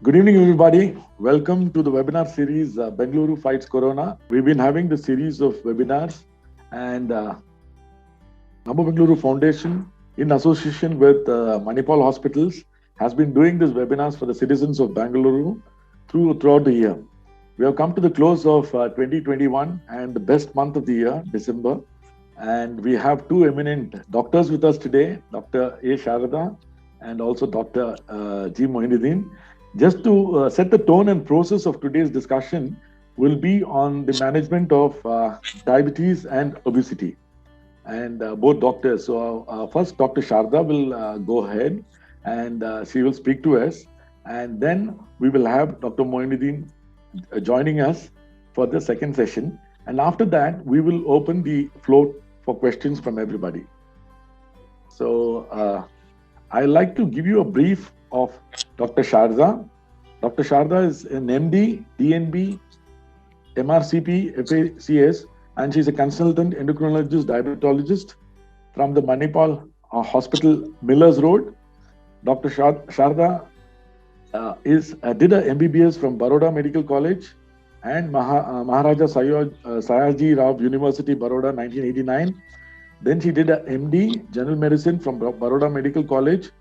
Good evening, everybody. Welcome to the webinar series Bengaluru Fights Corona. We've been having the series of webinars, and Namma Bengaluru Foundation, in association with Manipal Hospitals, has been doing these webinars for the citizens of Bengaluru throughout the year. We have come to the close of 2021 and the best month of the year, December. And we have two eminent doctors with us today, Dr. A. Sharada and also Dr. G. Moinuddin. Just to set the tone and process of today's discussion will be on the management of diabetes and obesity. And both doctors. So first, Dr. Sharda will go ahead and she will speak to us. And then we will have Dr. Moinuddin joining us for the second session. And after that, we will open the floor for questions from everybody. So I'd like to give you a brief of Dr. Sharda. Dr. Sharda is an MD, DNB, MRCP, FACS, and she's a consultant endocrinologist, diabetologist from the Manipal Hospital, Millers Road. Dr. Sharda did a MBBS from Baroda Medical College and Maharaja Sayaji Rao University, Baroda, 1989. Then she did a MD, General Medicine from Baroda Medical College,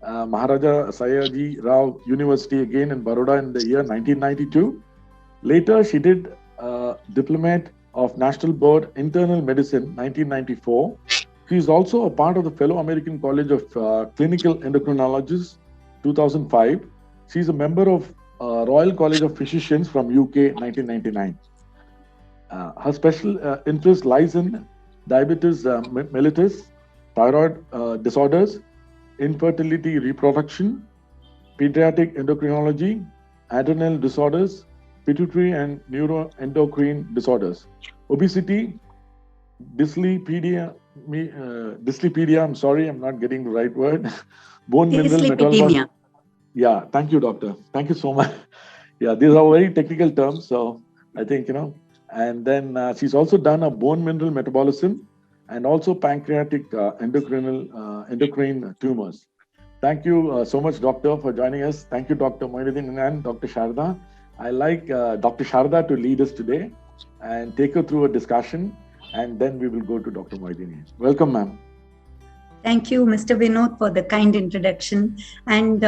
Maharaja Sayaji Rao University again in Baroda in the year 1992. Later, she did Diplomat of National Board Internal Medicine, 1994. She is also a part of the Fellow American College of Clinical Endocrinologists, 2005. She is a member of Royal College of Physicians from UK, 1999. Her special interest lies in diabetes mellitus, thyroid disorders, infertility reproduction, pediatric endocrinology, adrenal disorders, pituitary and neuroendocrine disorders, obesity, dyslipidemia, I'm sorry, I'm not getting the right word, bone mineral metabolism. Yeah, thank you, doctor. Thank you so much. Yeah, these are very technical terms, so I think, and then she's also done a bone mineral metabolism and also pancreatic endocrine tumors. Thank you so much, doctor, for joining us. Thank you, Dr. Moinuddin and Dr. Sharda. I like Dr. Sharda to lead us today and take her through a discussion, and then we will go to Dr. Moinuddin. Welcome, ma'am. Thank you, Mr. Vinod, for the kind introduction. And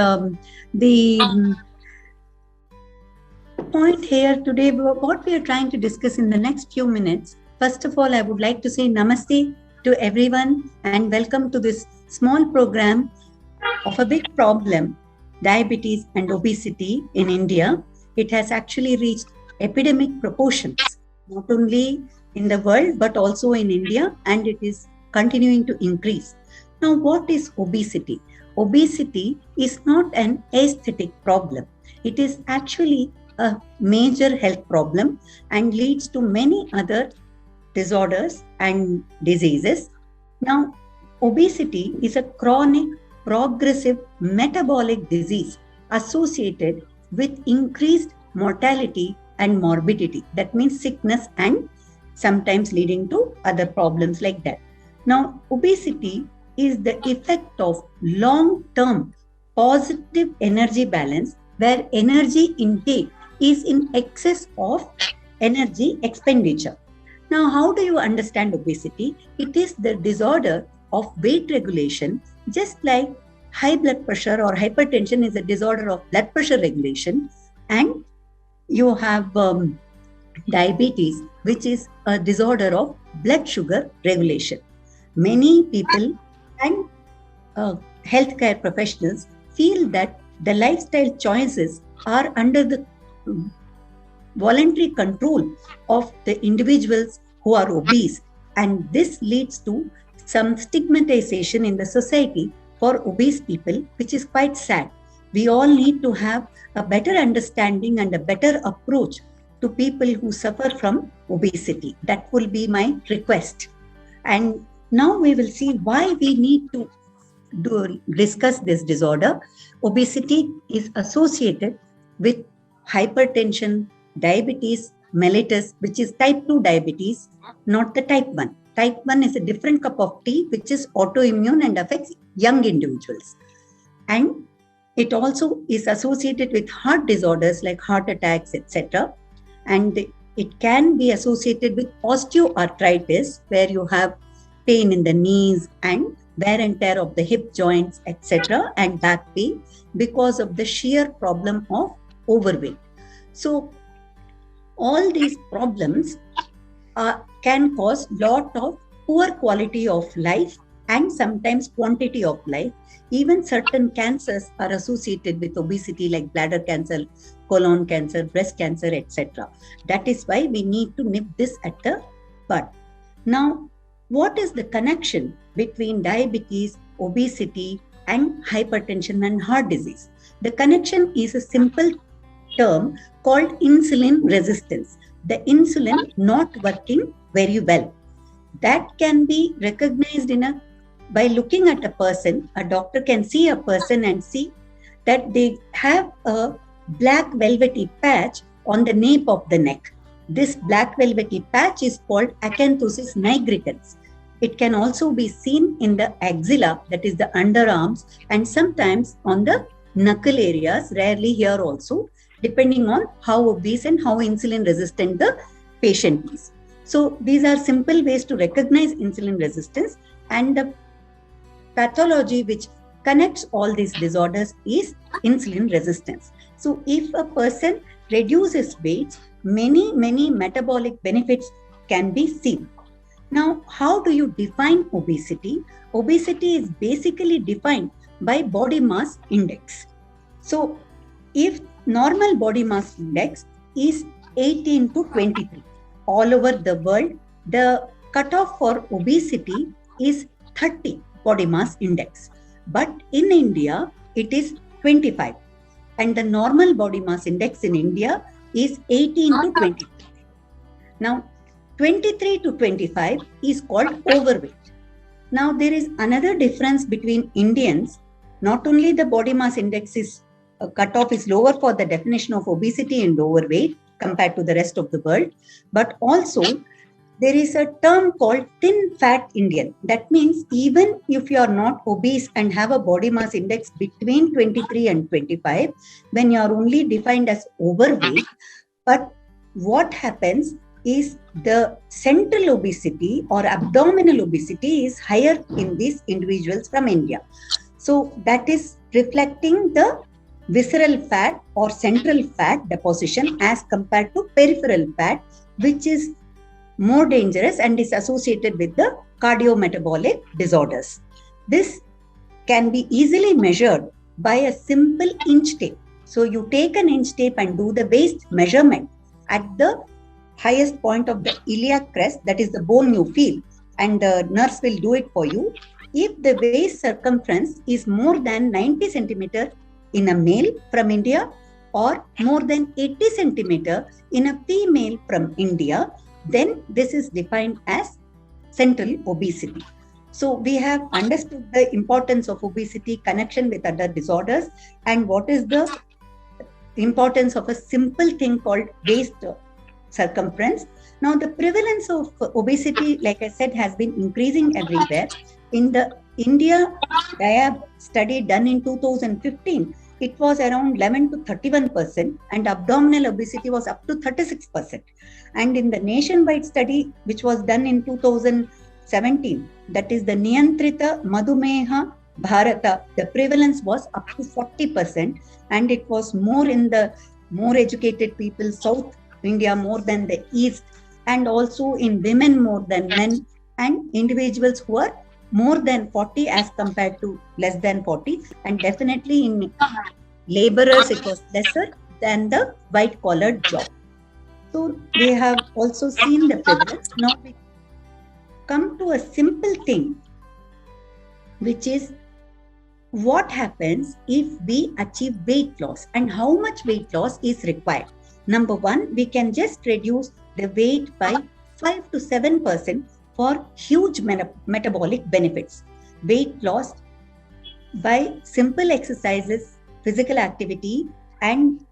the point here today, what we are trying to discuss in the next few minutes, first of all, I would like to say namaste to everyone and welcome to this small program of a big problem, diabetes and obesity in India. It has actually reached epidemic proportions, not only in the world, but also in India, and it is continuing to increase. Now, what is obesity? Obesity is not an aesthetic problem. It is actually a major health problem and leads to many other disorders and diseases. Now, obesity is a chronic, progressive metabolic disease associated with increased mortality and morbidity. That means sickness and sometimes leading to other problems like that. Now, obesity is the effect of long-term positive energy balance where energy intake is in excess of energy expenditure. Now, how do you understand obesity? It is the disorder of weight regulation, just like high blood pressure or hypertension is a disorder of blood pressure regulation, and you have diabetes, which is a disorder of blood sugar regulation. Many people and healthcare professionals feel that the lifestyle choices are under the voluntary control of the individuals who are obese, and this leads to some stigmatization in the society for obese people, which is quite sad. We all need to have a better understanding and a better approach to people who suffer from obesity. That will be my request. And now we will see why we need to discuss this disorder. Obesity is associated with hypertension, diabetes mellitus, which is type 2 diabetes, not the type 1. Type 1 is a different cup of tea, which is autoimmune and affects young individuals. And It also is associated with heart disorders like heart attacks, etc. And it can be associated with osteoarthritis, where you have pain in the knees and wear and tear of the hip joints, etc., and back pain because of the sheer problem of overweight. So all these problems can cause lot of poor quality of life and sometimes quantity of life. Even certain cancers are associated with obesity, like bladder cancer, colon cancer, breast cancer, etc. That is why we need to nip this at the bud. Now, what is the connection between diabetes, obesity, and hypertension and heart disease? The connection is a simple term called insulin resistance. The insulin not working very well. That can be recognized by looking at a person. A doctor can see a person and see that they have a black velvety patch on the nape of the neck. This black velvety patch is called acanthosis nigricans. It can also be seen in the axilla, that is the underarms, and sometimes on the knuckle areas, rarely here also, depending on how obese and how insulin resistant the patient is. So these are simple ways to recognize insulin resistance, and the pathology which connects all these disorders is insulin resistance. So if a person reduces weight, many metabolic benefits can be seen. Now, how do you define obesity? Obesity is basically defined by body mass index. So if normal body mass index is 18 to 23 all over the world, the cutoff for obesity is 30 body mass index. But in India, it is 25. And the normal body mass index in India is 18 to 23. Now, 23 to 25 is called overweight. Now, there is another difference between Indians. Not only the body mass index is cutoff is lower for the definition of obesity and overweight compared to the rest of the world, but also there is a term called thin fat Indian. That means even if you are not obese and have a body mass index between 23 and 25, when you are only defined as overweight, but what happens is the central obesity or abdominal obesity is higher in these individuals from India. So that is reflecting the visceral fat or central fat deposition as compared to peripheral fat, which is more dangerous and is associated with the cardiometabolic disorders. This can be easily measured by a simple inch tape. So you take an inch tape and do the waist measurement at the highest point of the iliac crest, that is the bone you feel, and the nurse will do it for you. If the waist circumference is more than 90 centimeter in a male from India or more than 80 centimeter in a female from India, then this is defined as central obesity. So we have understood the importance of obesity, connection with other disorders, and what is the importance of a simple thing called waist circumference. Now, the prevalence of obesity, like I said, has been increasing everywhere. In the India DIAB study done in 2015, it was around 11 to 31%, and abdominal obesity was up to 36%. And in the nationwide study, which was done in 2017, that is the Niyantrita Madhumeha Bharata, the prevalence was up to 40%, and it was more in the more educated people, South India more than the East, and also in women more than men, and individuals who are more than 40 as compared to less than 40, and definitely in laborers it was lesser than the white collared job. So we have also seen the prevalence. Now we come to a simple thing, which is what happens if we achieve weight loss and how much weight loss is required. Number one, we can just reduce the weight by 5 to 7% for huge metabolic benefits. Weight loss by simple exercises, physical activity, and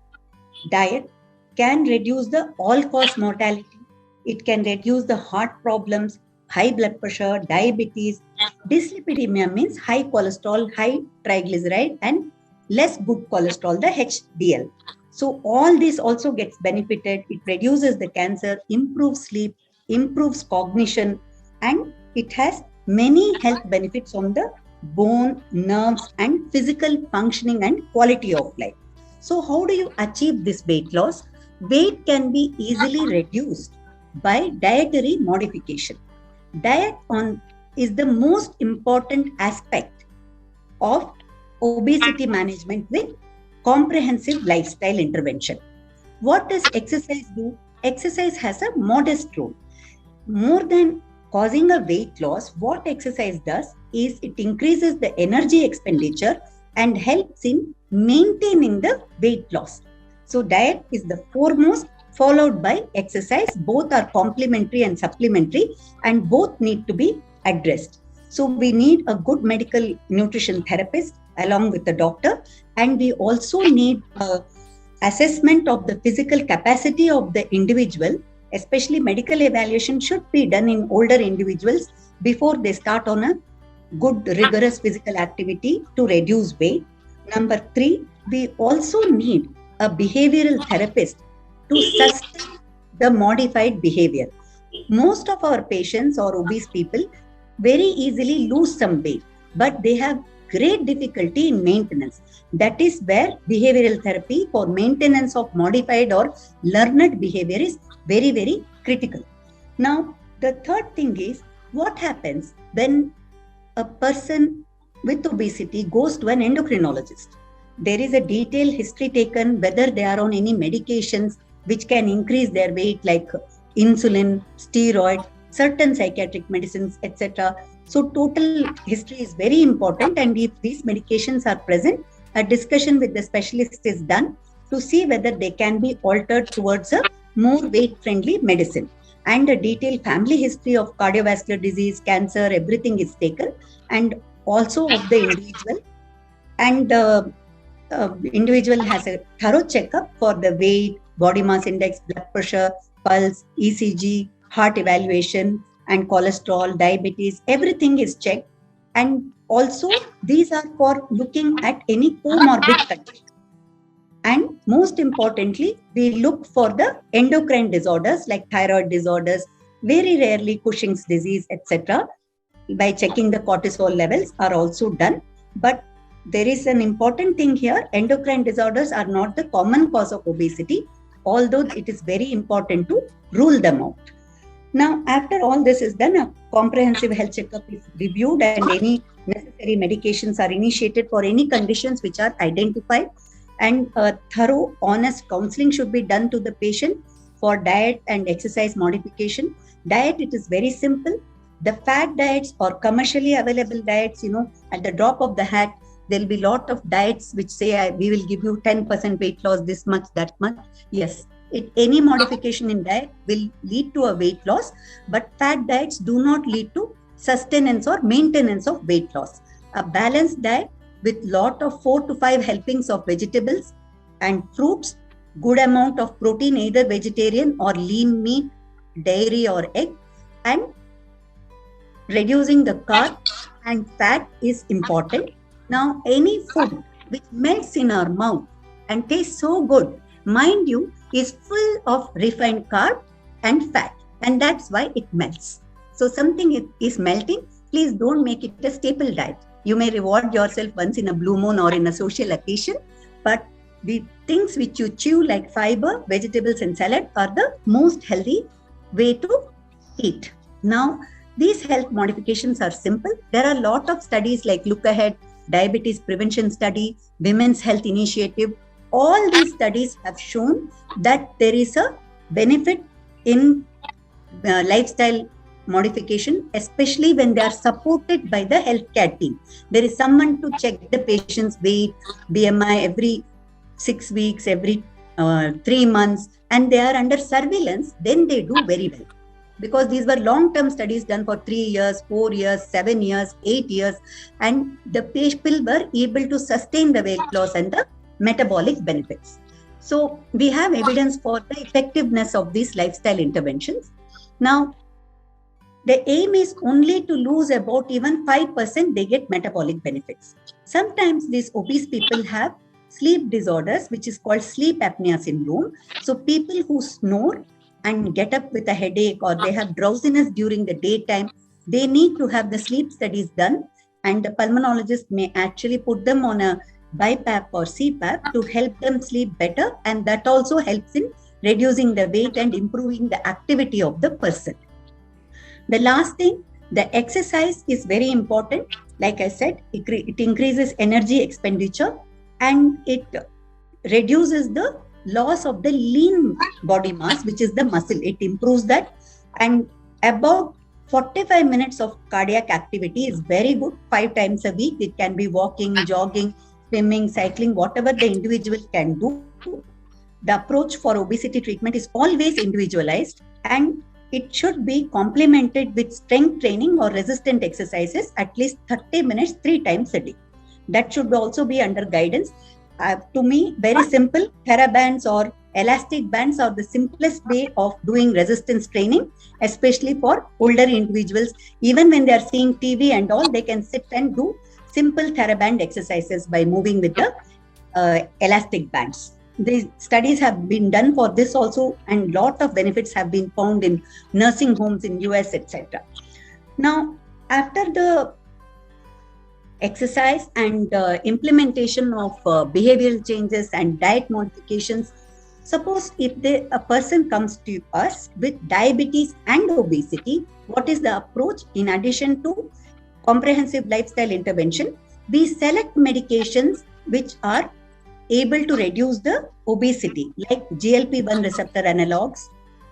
diet can reduce the all-cause mortality. It can reduce the heart problems, high blood pressure, diabetes. Dyslipidemia means high cholesterol, high triglyceride, and less good cholesterol, the HDL. So all this also gets benefited. It reduces the cancer, improves sleep, improves cognition, and it has many health benefits on the bone, nerves, and physical functioning and quality of life. So how do you achieve this weight loss? Weight can be easily reduced by dietary modification. Diet is the most important aspect of obesity management with comprehensive lifestyle intervention. What does exercise do? Exercise has a modest role. More than causing a weight loss, what exercise does is it increases the energy expenditure and helps in maintaining the weight loss. So diet is the foremost, followed by exercise. Both are complementary and supplementary, and both need to be addressed. So we need a good medical nutrition therapist along with the doctor, and we also need assessment of the physical capacity of the individual. Especially medical evaluation should be done in older individuals before they start on a good rigorous physical activity to reduce weight. Number 3, we also need a behavioral therapist to sustain the modified behavior. Most of our patients or obese people very easily lose some weight, but they have great difficulty in maintenance. That is where behavioral therapy for maintenance of modified or learned behavior is very, very critical. Now, the third thing is what happens when a person with obesity goes to an endocrinologist. There is a detailed history taken whether they are on any medications which can increase their weight, like insulin, steroid, certain psychiatric medicines, etc. So total history is very important, and if these medications are present, a discussion with the specialist is done to see whether they can be altered towards a more weight-friendly medicine. And a detailed family history of cardiovascular disease, cancer, everything is taken, and also of the individual. And the individual has a thorough checkup for the weight, body mass index, blood pressure, pulse, ECG, heart evaluation, and cholesterol, diabetes, everything is checked. And also, these are for looking at any comorbid condition. And most importantly, we look for the endocrine disorders like thyroid disorders, very rarely Cushing's disease, etc. By checking the cortisol levels are also done. But there is an important thing here. Endocrine disorders are not the common cause of obesity, although it is very important to rule them out. Now, after all this is done, a comprehensive health checkup is reviewed and any necessary medications are initiated for any conditions which are identified. And a thorough, honest counseling should be done to the patient for diet and exercise modification. Diet, it is very simple. The fad diets or commercially available diets, at the drop of the hat, there'll be a lot of diets which say, we will give you 10% weight loss, this much, that much. Yes, any modification in diet will lead to a weight loss, but fad diets do not lead to sustenance or maintenance of weight loss. A balanced diet with lot of 4 to 5 helpings of vegetables and fruits, good amount of protein, either vegetarian or lean meat, dairy or egg, and reducing the carb and fat is important. Now, any food which melts in our mouth and tastes so good, mind you, is full of refined carb and fat, and that's why it melts. So something is melting, please don't make it a staple diet. You may reward yourself once in a blue moon or in a social occasion, but the things which you chew like fiber, vegetables and salad are the most healthy way to eat. Now, these health modifications are simple. There are a lot of studies like Look Ahead, Diabetes Prevention Study, Women's Health Initiative. All these studies have shown that there is a benefit in lifestyle modification, especially when they are supported by the healthcare team. There is someone to check the patient's weight, BMI every 6 weeks, every 3 months, and they are under surveillance, then they do very well. Because these were long-term studies done for 3 years, 4 years, 7 years, 8 years, and the people were able to sustain the weight loss and the metabolic benefits. So we have evidence for the effectiveness of these lifestyle interventions. Now, The aim is only to lose about even 5%, they get metabolic benefits. Sometimes these obese people have sleep disorders, which is called sleep apnea syndrome. So people who snore and get up with a headache, or they have drowsiness during the daytime, they need to have the sleep studies done, and the pulmonologist may actually put them on a BiPAP or CPAP to help them sleep better, and that also helps in reducing the weight and improving the activity of the person. The last thing, the exercise is very important. Like I said, it increases energy expenditure and it reduces the loss of the lean body mass, which is the muscle. It improves that, and about 45 minutes of cardiac activity is very good 5 times a week. It can be walking, jogging, swimming, cycling, whatever the individual can do. The approach for obesity treatment is always individualized, and it should be complemented with strength training or resistant exercises at least 30 minutes 3 times a day. That should also be under guidance. To me, very simple, TheraBands or elastic bands are the simplest way of doing resistance training, especially for older individuals. Even when they are seeing TV and all, they can sit and do simple TheraBand exercises by moving with the elastic bands. The studies have been done for this also, and lot of benefits have been found in nursing homes in US, etc. Now, after the exercise and implementation of behavioral changes and diet modifications, suppose if a person comes to us with diabetes and obesity, what is the approach? In addition to comprehensive lifestyle intervention, we select medications which are able to reduce the obesity, like GLP-1 receptor analogs.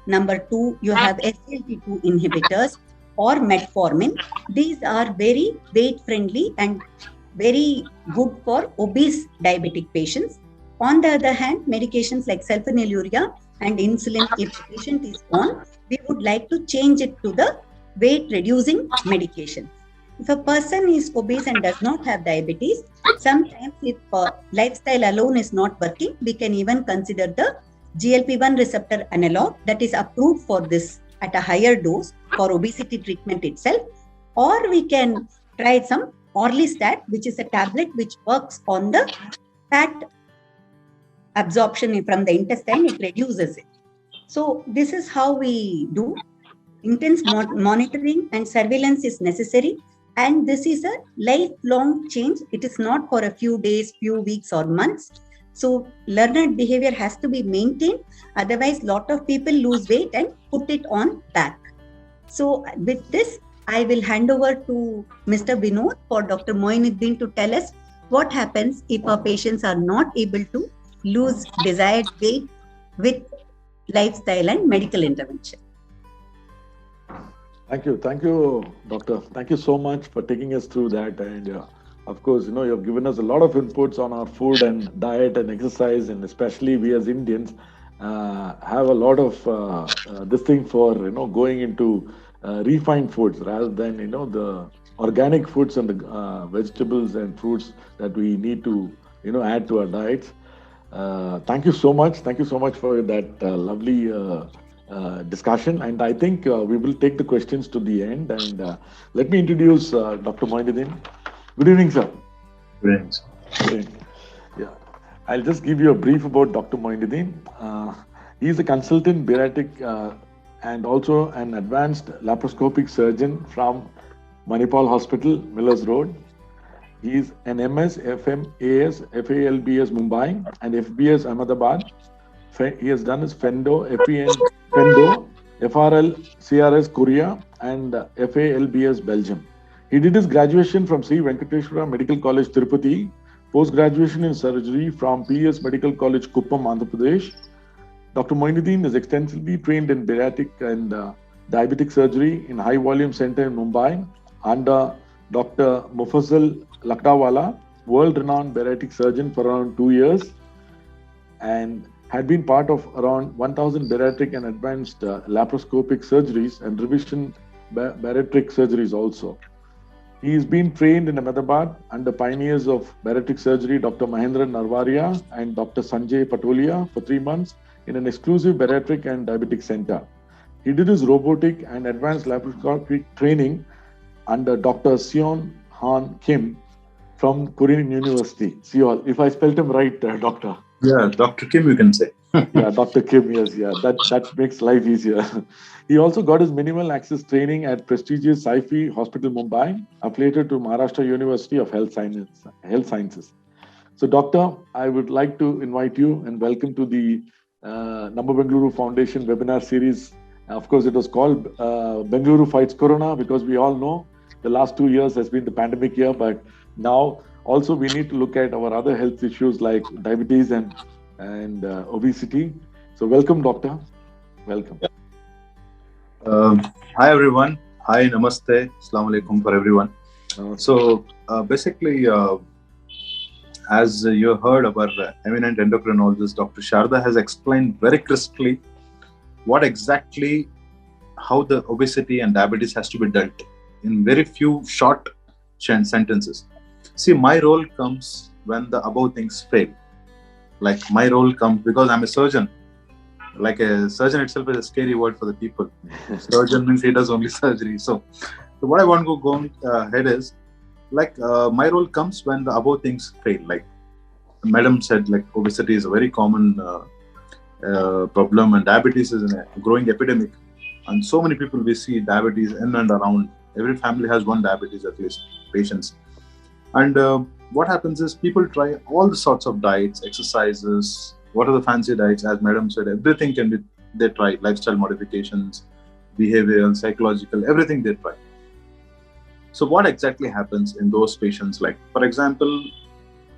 Number 2, you have SGLT2 inhibitors or metformin. These are very weight-friendly and very good for obese diabetic patients. On the other hand, medications like sulfonylurea and insulin, if the patient is on, we would like to change it to the weight-reducing medication. If a person is obese and does not have diabetes, sometimes if lifestyle alone is not working, we can even consider the GLP-1 receptor analog that is approved for this at a higher dose for obesity treatment itself, or we can try some Orlistat, which is a tablet which works on the fat absorption from the intestine, it reduces it. So this is how we do. Intense monitoring and surveillance is necessary, and this is a lifelong change. It is not for a few days, few weeks or months. So learned behavior has to be maintained. Otherwise, lot of people lose weight and put it on back. So with this, I will hand over to Mr. Vinod for Dr. Moinuddin to tell us what happens if our patients are not able to lose desired weight with lifestyle and medical intervention. Thank you, Doctor. Thank you so much for taking us through that. And of course, you have given us a lot of inputs on our food and diet and exercise, and especially we as Indians have a lot of this thing for going into refined foods rather than the organic foods and the vegetables and fruits that we need to add to our diets. Thank you so much. Thank you so much for that lovely discussion, and I think we will take the questions to the end. And let me introduce Dr. Moinuddin. Good evening, sir. Good evening, sir. Good evening. Yeah, I'll just give you a brief about Dr. Moinuddin. He is a consultant bariatric and also an advanced laparoscopic surgeon from Manipal Hospital, Millers Road. He is an MS, FM, AS, FALBS Mumbai, and FBS Ahmedabad. He has done his Fendo, FRL, CRS Korea, and FALBS Belgium. He did his graduation from Sri Venkateshwara Medical College, Tirupati, post-graduation in surgery from PS Medical College, Kuppam, Andhra Pradesh. Dr. Moinuddin is extensively trained in bariatric and diabetic surgery in High Volume Center in Mumbai under Dr. Mufazzal Lakdawala, world-renowned bariatric surgeon for around 2 years, and had been part of around 1,000 bariatric and advanced laparoscopic surgeries and revision bariatric surgeries also. He has been trained in Ahmedabad under pioneers of bariatric surgery, Dr. Mahendran Narvaria and Dr. Sanjay Patolia for 3 months in an exclusive bariatric and diabetic center. He did his robotic and advanced laparoscopic training under Dr. Seon Han Kim from Korean University, Seoul. If I spelled him right, Doctor. Yeah, Dr. Kim, you can say. Yeah, Dr. Kim, yes, yeah. That makes life easier. He also got his minimal access training at prestigious Saifi Hospital, Mumbai, affiliated to Maharashtra University of Health Sciences. So, Doctor, I would like to invite you and welcome to the Number Bengaluru Foundation webinar series. Of course, it was called Bengaluru Fights Corona because we all know the last 2 years has been the pandemic year, but now also we need to look at our other health issues like diabetes and obesity. So welcome, Doctor. Welcome. Hi, everyone. Hi, namaste. Assalamu alaikum for everyone. So basically, as you heard, our eminent endocrinologist, Dr. Sharda, has explained very crisply what exactly, how the obesity and diabetes has to be dealt in very few short sentences. See, my role comes when the above things fail. Like my role comes because I'm a surgeon. Like a surgeon itself is a scary word for the people. Surgeon means he does only surgery. So what I want to go ahead is, like my role comes when the above things fail. Like Madam said, like obesity is a very common problem, and diabetes is a growing epidemic. And so many people we see diabetes in and around. Every family has one diabetes at least, patients. And what happens is people try all the sorts of diets, exercises, what are the fancy diets, as Madam said, everything can be, they try, lifestyle modifications, behavioral, psychological, everything they try. So what exactly happens in those patients? Like, for example,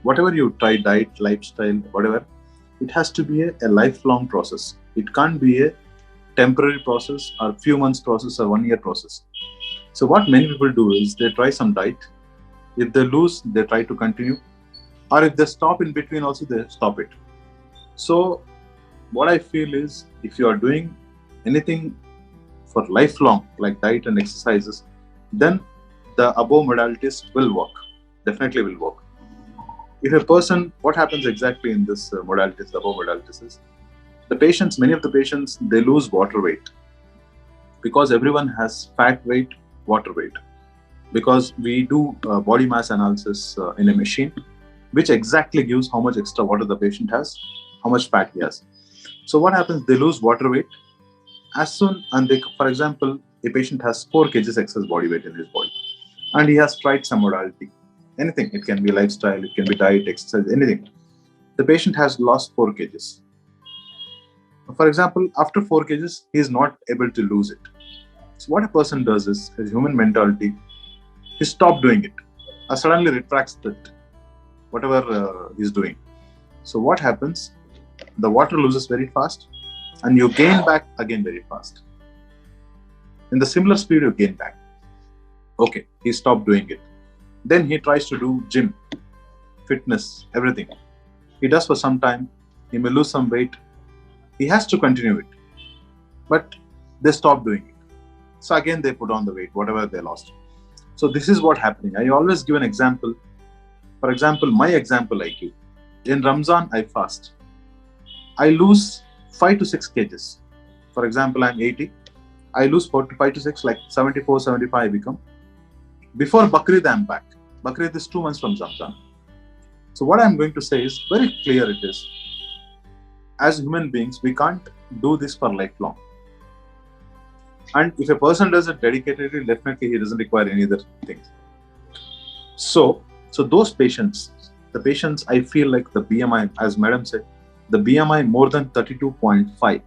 whatever you try, diet, lifestyle, whatever, it has to be a lifelong process. It can't be a temporary process or few months process or 1 year process. So what many people do is they try some diet. If they lose, they try to continue. Or if they stop in between also, they stop it. So what I feel is, if you are doing anything for lifelong, like diet and exercises, then the above modalities will work, definitely will work. If a person, what happens exactly in this modalities, the above modalities is, the patients, many of the patients, they lose water weight because everyone has fat weight, water weight. Because we do body mass analysis in a machine, which exactly gives how much extra water the patient has, how much fat he has. So what happens, they lose water weight as soon, and they, for example, a patient has 4 kgs excess body weight in his body, and he has tried some modality, anything, it can be lifestyle, it can be diet, exercise, anything. The patient has lost 4 kgs. For example, after 4 kgs, he is not able to lose it. So what a person does is, his human mentality, he stops doing it, or suddenly retracts that, whatever he's doing. So what happens? The water loses very fast, and you gain back again very fast. In the similar speed, you gain back. Okay, he stopped doing it. Then he tries to do gym, fitness, everything. He does for some time. He may lose some weight. He has to continue it. But they stop doing it. So again, they put on the weight, whatever they lost. So this is what happening. I always give an example. For example, my example I give. In Ramzan, I fast. I lose 5 to 6 kgs. For example, I'm 80. I lose 5 to 6, like 74, 75 I become. Before Bakrid, I'm back. Bakrid is 2 months from Ramzan. So what I'm going to say is, very clear it is. As human beings, we can't do this for lifelong. And if a person does it dedicatedly, definitely he doesn't require any other things. So those patients, the patients, I feel like the BMI, as Madam said, the BMI more than 32.5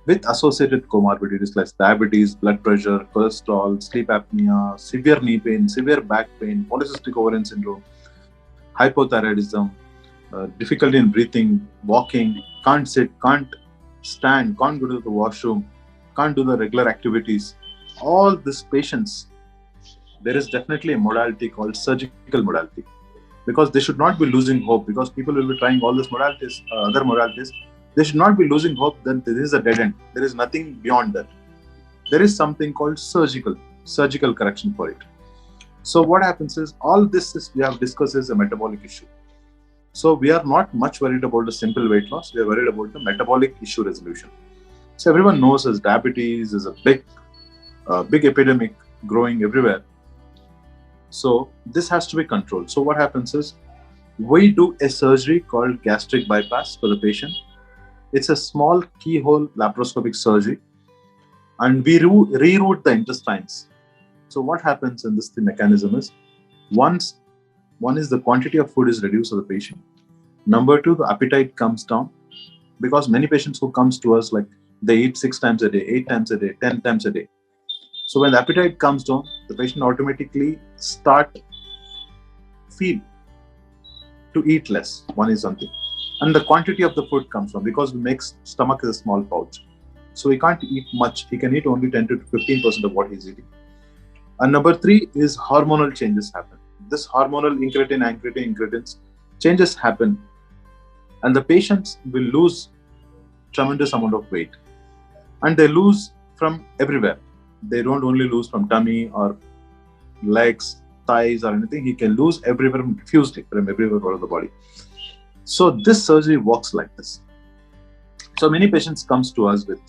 with associated comorbidities like diabetes, blood pressure, cholesterol, sleep apnea, severe knee pain, severe back pain, polycystic ovarian syndrome, hypothyroidism, difficulty in breathing, walking, can't sit, can't stand, can't go to the washroom, can't do the regular activities. All these patients, there is definitely a modality called surgical modality, because they should not be losing hope, because people will be trying all these modalities, other modalities. They should not be losing hope that this is a dead end. There is nothing beyond that. There is something called surgical correction for it. So what happens is, all this is, we have discussed, is a metabolic issue. So we are not much worried about the simple weight loss. We are worried about the metabolic issue resolution. So everyone knows as diabetes is a big epidemic growing everywhere. So this has to be controlled. So what happens is we do a surgery called gastric bypass for the patient. It's a small keyhole laparoscopic surgery, and we reroute the intestines. So what happens in this mechanism is, one is the quantity of food is reduced for the patient. Number two, the appetite comes down, because many patients who comes to us, like they eat 6 times a day, 8 times a day, 10 times a day. So when the appetite comes down, the patient automatically feel to eat less. One is something. And the quantity of the food comes from, because we make stomach is a small pouch. So he can't eat much. He can eat only 10 to 15% of what he's eating. And number three is hormonal changes happen. This hormonal incretins changes happen, and the patients will lose tremendous amount of weight. And they lose from everywhere. They don't only lose from tummy or legs, thighs or anything. He can lose everywhere, diffusely from everywhere out of the body. So this surgery works like this. So many patients comes to us with,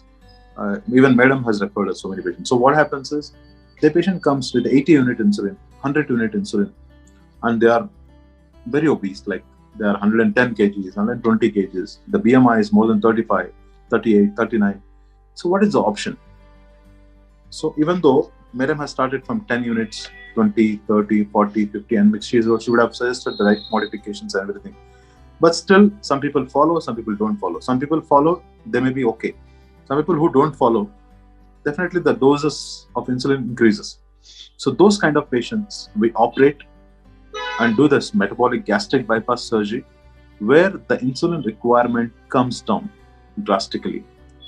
even Madam has referred us so many patients. So what happens is, the patient comes with 80 unit insulin, 100 unit insulin, and they are very obese, like they are 110 kgs, 120 kgs. The BMI is more than 35, 38, 39. So what is the option? So even though Madam has started from 10 units, 20, 30, 40, 50, and which she would have suggested the right modifications and everything. But still, some people follow, some people don't follow. Some people follow, they may be okay. Some people who don't follow, definitely the doses of insulin increases. So those kind of patients, we operate and do this metabolic gastric bypass surgery, where the insulin requirement comes down drastically.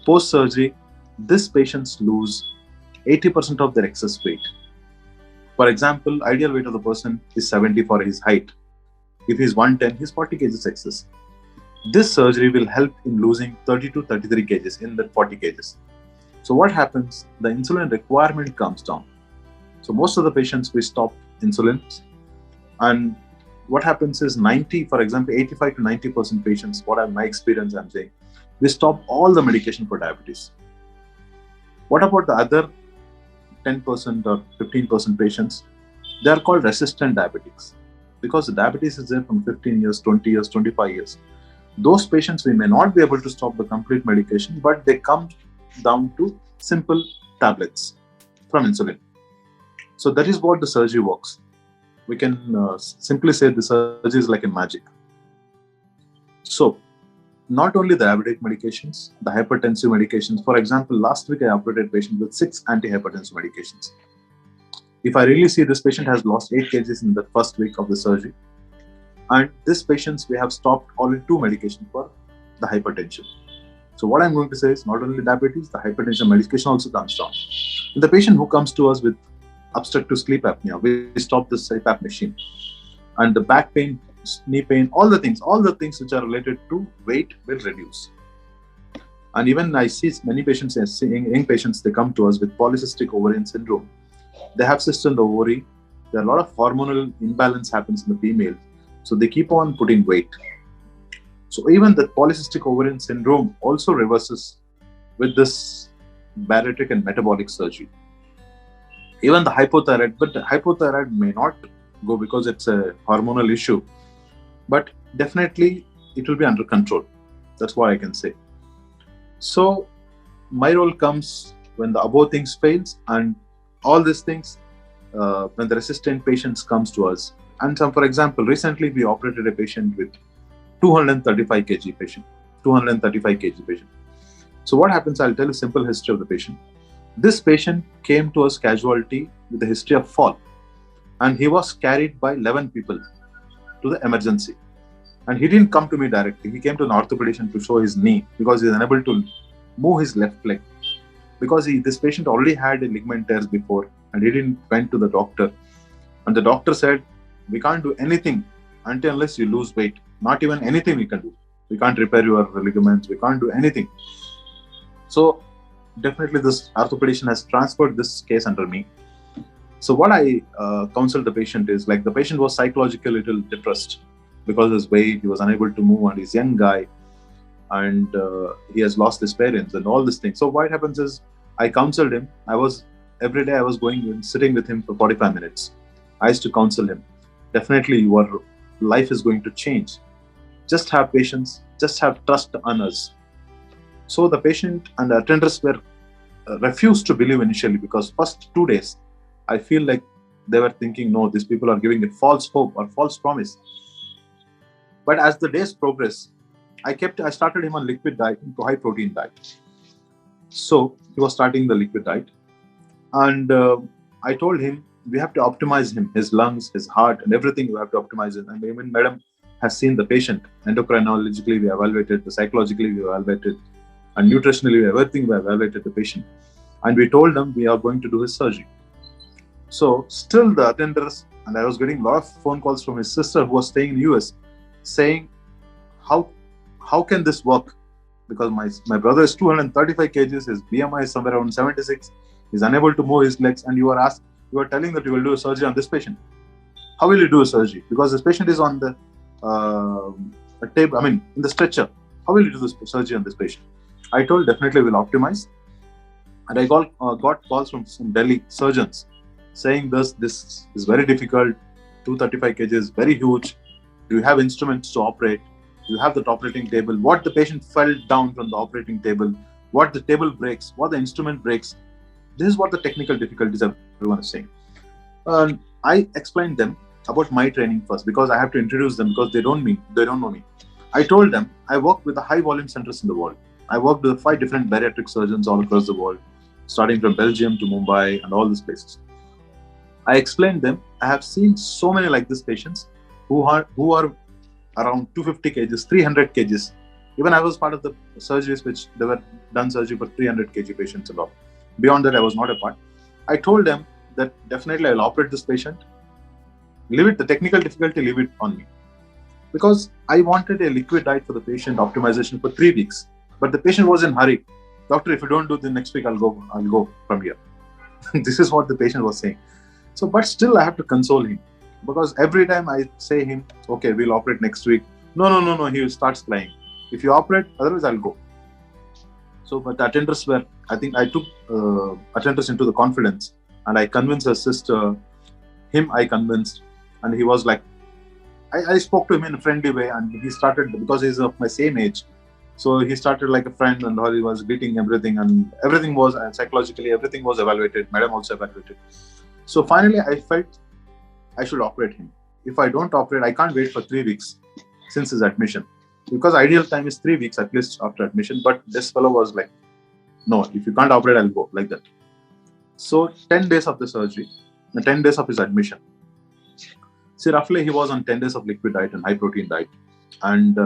Post-surgery, these patients lose 80% of their excess weight. For example, ideal weight of the person is 70 for his height. If he's 110, he's 40 kgs excess. This surgery will help in losing 30 to 33 kgs in that 40 kgs. So what happens? The insulin requirement comes down. So most of the patients, we stop insulin. And what happens is 90, for example, 85 to 90% patients, my experience I'm saying, we stop all the medication for diabetes. What about the other 10% or 15% patients? They are called resistant diabetics, because the diabetes is there from 15 years, 20 years, 25 years. Those patients, we may not be able to stop the complete medication, but they come down to simple tablets from insulin. So that is what the surgery works. We can simply say the surgery is like a magic. So not only the diabetic medications, the hypertensive medications. For example, last week I operated a patient with 6 antihypertensive medications. If I really see this patient has lost 8 kgs in the first week of the surgery, and this patients, we have stopped only 2 medications for the hypertension. So what I'm going to say is, not only diabetes, the hypertension medication also comes down. And the patient who comes to us with obstructive sleep apnea, we stop the CPAP machine. And the back pain, knee pain, all the things which are related to weight will reduce. And even I see many patients, young patients, they come to us with polycystic ovarian syndrome. They have cyst in the ovary. There are a lot of hormonal imbalance happens in the female. So they keep on putting weight. So even the polycystic ovarian syndrome also reverses with this bariatric and metabolic surgery. Even the hypothyroid, but the hypothyroid may not go because it's a hormonal issue, but definitely it will be under control. That's what I can say. So my role comes when the above things fails, and all these things, when the resistant patients comes to us. And some, for example, recently we operated a patient with 235 kg patient. So what happens? I'll tell a simple history of the patient. This patient came to us casualty with a history of fall, and he was carried by 11 people to the emergency. And he didn't come to me directly. He came to an orthopedician to show his knee, because he is unable to move his left leg. Because this patient already had a ligament tears before, and he didn't went to the doctor. And the doctor said, we can't do anything until unless you lose weight. Not even anything we can do. We can't repair your ligaments. We can't do anything. So definitely this orthopedician has transferred this case under me. So what I counsel the patient is, like, the patient was psychologically a little depressed because of his weight. He was unable to move, and he's a young guy. and he has lost his parents and all these things. So what happens is, I counseled him. Every day I was going and sitting with him for 45 minutes. I used to counsel him. Definitely your life is going to change. Just have patience, just have trust on us. So the patient and the attenders were refused to believe initially, because first 2 days, I feel like they were thinking, no, these people are giving a false hope or false promise. But as the days progressed, I started him on liquid diet into high protein diet. So he was starting the liquid diet, and I told him we have to optimize him, his lungs, his heart, and everything. We have to optimize it. And even Madam has seen the patient. Endocrinologically, we evaluated, psychologically, we evaluated, and nutritionally, everything we evaluated the patient. And we told them we are going to do his surgery. So still the attenders, and I was getting a lot of phone calls from his sister who was staying in the US, saying, how can this work? Because my brother is 235 kgs, his BMI is somewhere around 76, he's unable to move his legs, and you are telling that you will do a surgery on this patient. How will you do a surgery? Because this patient is on the table, in the stretcher. How will you do this surgery on this patient? I told definitely we'll optimize. And I got calls from some Delhi surgeons saying this is very difficult, 235 kg is very huge. Do you have instruments to operate? Do you have the operating table? What the patient fell down from the operating table? What the table breaks? What the instrument breaks? This is what the technical difficulties everyone is saying. I explained them about my training first, because I have to introduce them, because they don't know me. I told them I worked with the high volume centers in the world. I worked with 5 different bariatric surgeons all across the world, starting from Belgium to Mumbai and all these places. I explained them, I have seen so many like these patients who are around 250 kgs, 300 kgs. Even I was part of the surgeries which they were done surgery for 300 kg patients and all. Beyond that, I was not a part. I told them that definitely I will operate this patient. The technical difficulty, leave it on me. Because I wanted a liquid diet for the patient optimization for 3 weeks. But the patient was in hurry. Doctor, if you don't do the next week, I'll go from here. This is what the patient was saying. So, but still I have to console him. Because every time I say him, okay, we'll operate next week. No, he starts crying. If you operate, otherwise I'll go. So, but the attenders were, I think I took attenders into the confidence, and I convinced her sister, him I convinced, and he was like, I spoke to him in a friendly way, and he started, because he's of my same age, so he started like a friend, and he was greeting everything, and everything was, and psychologically, everything was evaluated. Madam also evaluated. So finally, I felt I should operate him. If I don't operate, I can't wait for 3 weeks since his admission. Because ideal time is 3 weeks at least after admission. But this fellow was like, no, if you can't operate, I'll go, like that. So 10 days of the surgery, 10 days of his admission. See, roughly he was on 10 days of liquid diet and high protein diet. And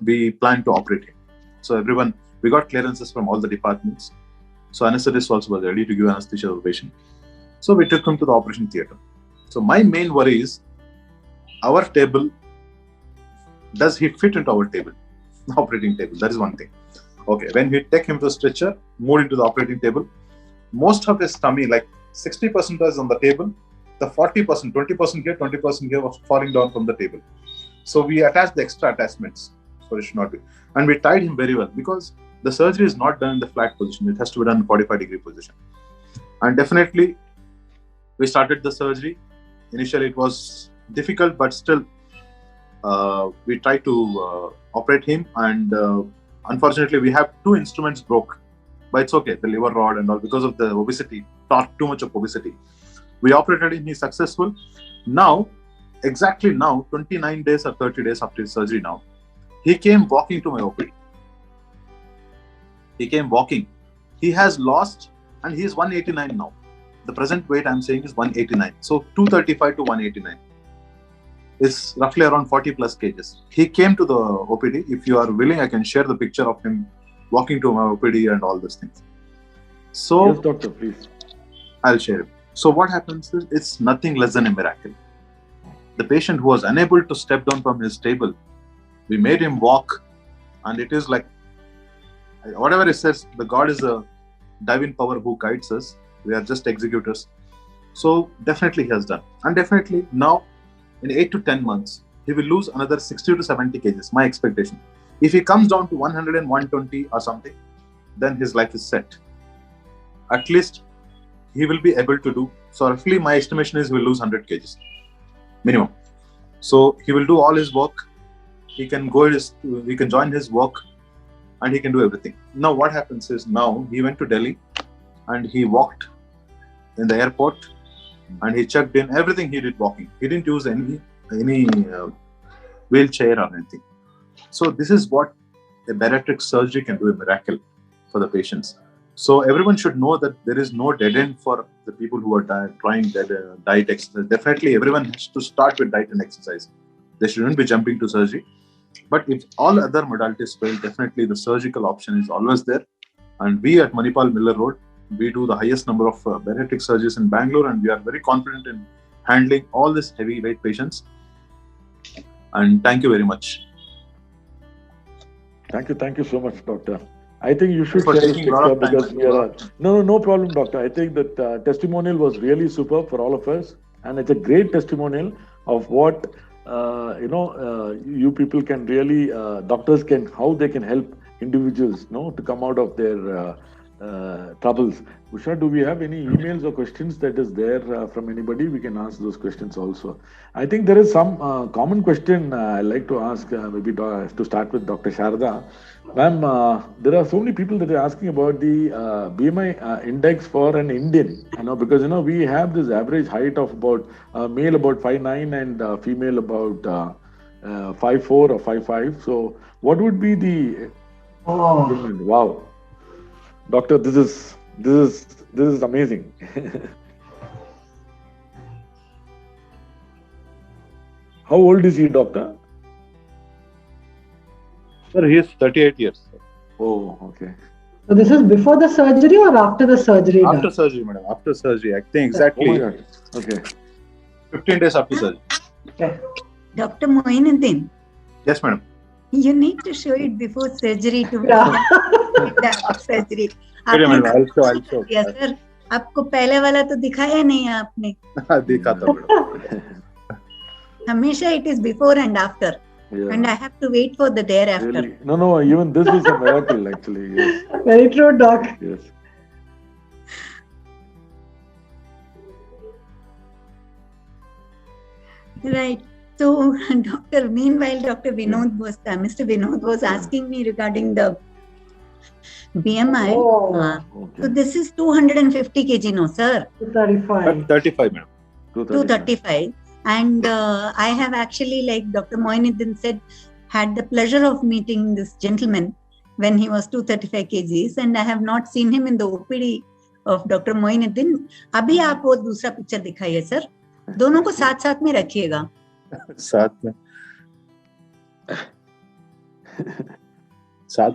we planned to operate him. So we got clearances from all the departments. So anesthetist also was ready to give anesthesia to the patient. So we took him to the operation theatre. So my main worry is, our table, does he fit into our table, operating table? That is one thing. Okay, when we take him to the stretcher, move into the operating table, most of his tummy, like 60% is on the table, the 40%, 20% here, 20% here was falling down from the table. So we attached the extra attachments, so it should not be. And we tied him very well, because the surgery is not done in the flat position. It has to be done in 45-degree position. And definitely, we started the surgery. Initially, it was difficult, but still, we tried to operate him. And unfortunately, we have 2 instruments broke. But it's okay, the liver rod and all, because of the obesity, too much of obesity. We operated him, he's successful. Now, exactly now, 29 days or 30 days after his surgery now, he came walking to my OPD. He came walking. He has lost, and he is 189 now. The present weight I'm saying is 189. So 235 to 189 is roughly around 40 plus kgs. He came to the OPD. If you are willing, I can share the picture of him walking to my OPD and all these things. So, yes, doctor, please. I'll share it. So what happens is, it's nothing less than a miracle. The patient who was unable to step down from his table, we made him walk, and it is like, whatever it says, the God is a divine power who guides us. We are just executors. So definitely he has done. And definitely now, in 8 to 10 months, he will lose another 60 to 70 kgs, my expectation. If he comes down to 100 and 120 or something, then his life is set. At least he will be able to do. So roughly my estimation is he will lose 100 kgs minimum. So he will do all his work. He can join his work, and he can do everything. Now what happens is, now he went to Delhi and he walked in the airport and he checked in. Everything he did walking. He didn't use any wheelchair or anything. So this is what a bariatric surgery can do, a miracle for the patients. So everyone should know that there is no dead end for the people who are trying diet exercise. Definitely everyone has to start with diet and exercise. They shouldn't be jumping to surgery. But if all other modalities fail, definitely the surgical option is always there. And we at Manipal Miller Road, we do the highest number of bariatric surgeries in Bangalore, and we are very confident in handling all these heavyweight patients. And thank you very much. Thank you so much, doctor. I think you should share this picture because we are. No problem, doctor. I think that testimonial was really superb for all of us, and it's a great testimonial of what you people can really, doctors can, how they can help individuals, to come out of their troubles. Usha, do we have any emails or questions that is there from anybody? We can ask those questions also. I think there is some common question I'd like to ask, maybe to start with Dr. Sharda. Ma'am, there are so many people that are asking about the BMI index for an Indian, because, we have this average height of about, male about 5'9" and female about 5'4" or 5'5". So what would be the... Oh, wow. Doctor, this is amazing. How old is he, doctor? Sir, he is 38 years. Oh, okay. So this is before the surgery or after the surgery? After surgery, madam. After surgery. I think exactly. Oh my God. Okay. 15 days after surgery. Okay. Dr. Moinuddin. Yes, madam. You need to show it before surgery to after surgery. I'll show. Yes, sir. आपको पहले वाला तो दिखाया नहीं आपने. देखा था madam. हमेशा it is before and after. Yeah. And I have to wait for the thereafter. Really? No, even this is a miracle actually. Yes. Very true, doc. Yes. Right. So, meanwhile, Mr. Vinod was asking me regarding the BMI. Okay. So this is 250 kg, no, sir? 235. 35, madam. 235. And I have actually, like Dr. Moinuddin said, had the pleasure of meeting this gentleman when he was 235 kgs, and I have not seen him in the OPD of Dr. Moinuddin. अभी आप वो दूसरा picture दिखाइए sir. दोनों को साथ साथ में रखिएगा. साथ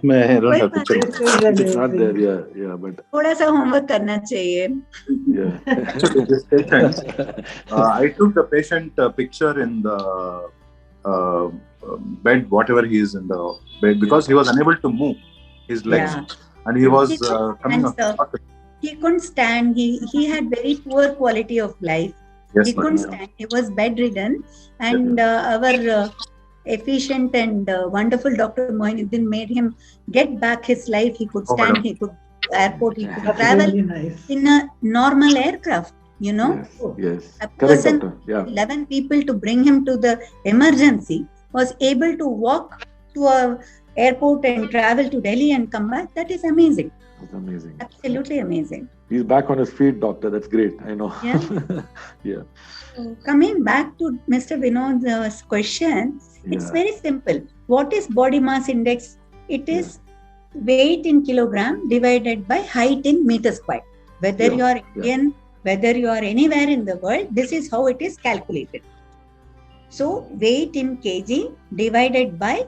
में है ना picture. It's not there, yeah, but थोड़ा सा होमवर्क करना चाहिए. yeah. Actually, this patient, I took the patient picture in the bed, whatever he is in the bed, because he was unable to move his legs, and he was coming up. He couldn't stand. He had very poor quality of life. Yes, he couldn't stand. He was bedridden, and our efficient and wonderful Dr. Moinuddin made him get back his life. He could stand. He could airport. He could travel in a normal aircraft. Yes. A Correct, person, doctor. Yeah. 11 people to bring him to the emergency, was able to walk to a airport and travel to Delhi and come back. That is amazing. That's amazing. Absolutely amazing. He's back on his feet, doctor. That's great. I know. Yeah. Yeah. So coming back to Mr. Vinod's question, it's very simple. What is body mass index? It is weight in kilogram divided by height in meter square. Whether you are Indian, whether you are anywhere in the world, this is how it is calculated. So weight in kg divided by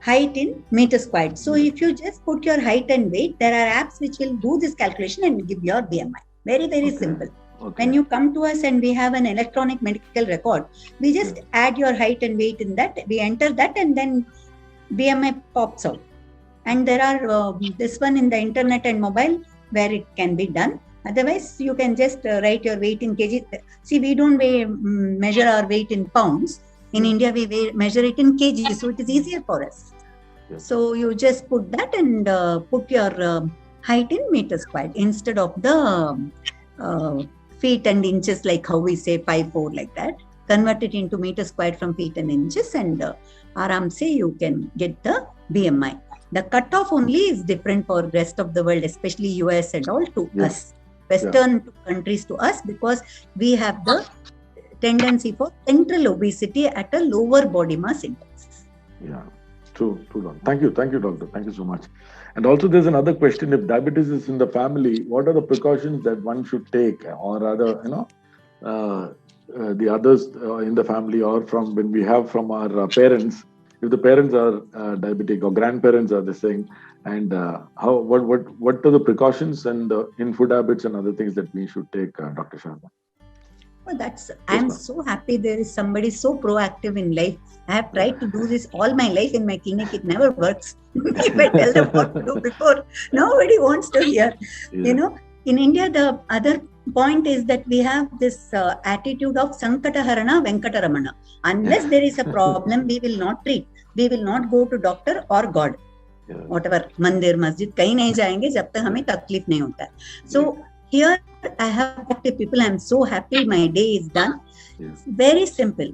height in meter squared. So if you just put your height and weight, there are apps which will do this calculation and give your BMI. Very, very simple. Okay. When you come to us and we have an electronic medical record, we just add your height and weight in that, we enter that, and then BMI pops out. And there are this one in the internet and mobile where it can be done. Otherwise, you can just write your weight in kg. See, we don't measure our weight in pounds. In India, we measure it in kgs, so it is easier for us. Yes. So you just put that and put your height in meters squared instead of the feet and inches, like how we say 5'4" like that. Convert it into meters squared from feet and inches, and aram say you can get the BMI. The cutoff only is different for rest of the world, especially US and all, to us. Western countries to us, because we have the tendency for central obesity at a lower body mass index. Yeah, true. Thank you, doctor. Thank you so much. And also, there's another question: if diabetes is in the family, what are the precautions that one should take, or rather, the others in the family, or from when we have from our parents? If the parents are diabetic or grandparents are the same, and what are the precautions and in food habits and other things that we should take, Dr. Sharda? Well, I'm so happy there is somebody so proactive in life. I have tried to do this all my life in my clinic. It never works. If I tell them what to do before, nobody wants to hear. Yeah. In India, the other point is that we have this attitude of Sankataharana Venkataramana. Unless there is a problem, we will not treat. We will not go to doctor or God. Yeah. Whatever, mandir, masjid, kahin nahi jayenge jab tak hame taklif nahi hota. So here I have talked to people. I'm so happy my day is done. Yes. Very simple.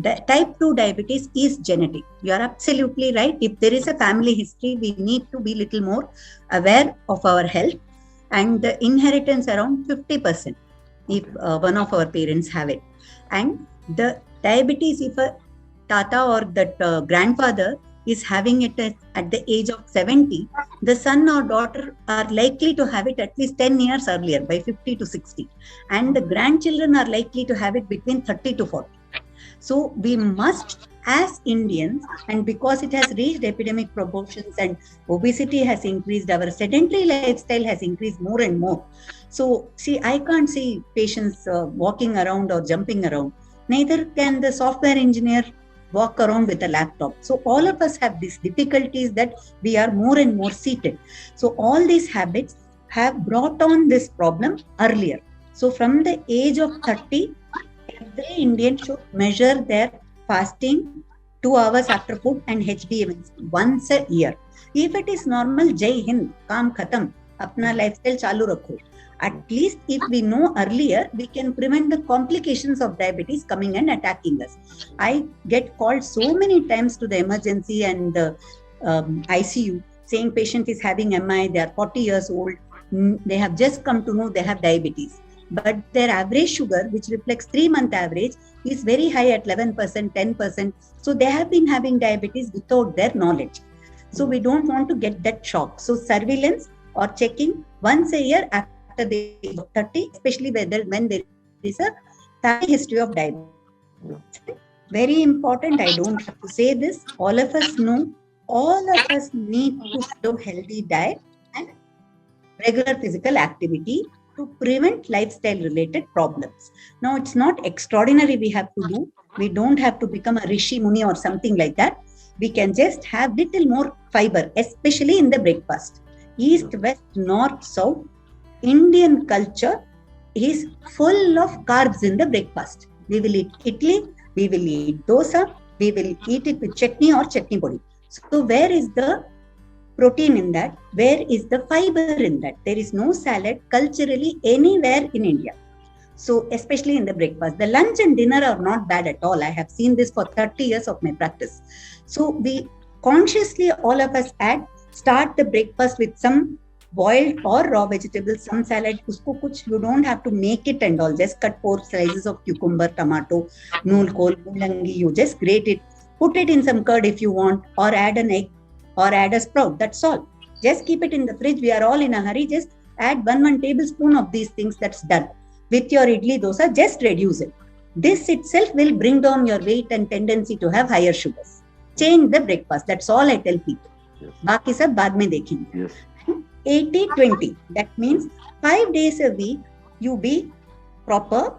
Type 2 diabetes is genetic. You are absolutely right. If there is a family history, we need to be little more aware of our health. And the inheritance around 50% if one of our parents have it. And the diabetes, if a tata or that grandfather is having it at the age of 70, the son or daughter are likely to have it at least 10 years earlier, by 50 to 60. And the grandchildren are likely to have it between 30 to 40. So we must, as Indians, and because it has reached epidemic proportions and obesity has increased, our sedentary lifestyle has increased more and more. So see, I can't see patients walking around or jumping around. Neither can the software engineer walk around with a laptop. So all of us have these difficulties that we are more and more seated. So all these habits have brought on this problem earlier. So from the age of 30, every Indian should measure their fasting 2 hours after food and HbA1c once a year. If it is normal, Jai Hind, kaam khatam, apna lifestyle chalu rakho. At least if we know earlier, we can prevent the complications of diabetes coming and attacking us. I get called so many times to the emergency and the ICU saying patient is having MI, they are 40 years old, they have just come to know they have diabetes. But their average sugar, which reflects 3-month average, is very high at 11%, 10%. So they have been having diabetes without their knowledge. So we don't want to get that shock. So surveillance or checking once a year after the age of 30, especially when there is a family history of diabetes. Very important, I don't have to say this. All of us know, all of us need to follow healthy diet and regular physical activity to prevent lifestyle related problems. Now, it's not extraordinary we have to do. We don't have to become a Rishi Muni or something like that. We can just have little more fiber, especially in the breakfast. East, west, north, south. Indian culture is full of carbs in the breakfast. We will eat idli, we will eat dosa, we will eat it with chutney or chutney podi. So where is the protein in that? Where is the fiber in that? There is no salad culturally anywhere in India. So especially in the breakfast. The lunch and dinner are not bad at all. I have seen this for 30 years of my practice. So we consciously, all of us start the breakfast with some boiled or raw vegetables, some salad. Usko kuch, you don't have to make it and all. Just cut 4 slices of cucumber, tomato, nool kol, mulangi. You just grate it. Put it in some curd if you want, or add an egg, or add a sprout. That's all. Just keep it in the fridge. We are all in a hurry. Just add 1 tablespoon of these things. That's done. With your idli dosa, just reduce it. This itself will bring down your weight and tendency to have higher sugars. Change the breakfast. That's all I tell people. Baaki sab baad mein dekhenge. Yes. 80-20. That means 5 days a week you be proper.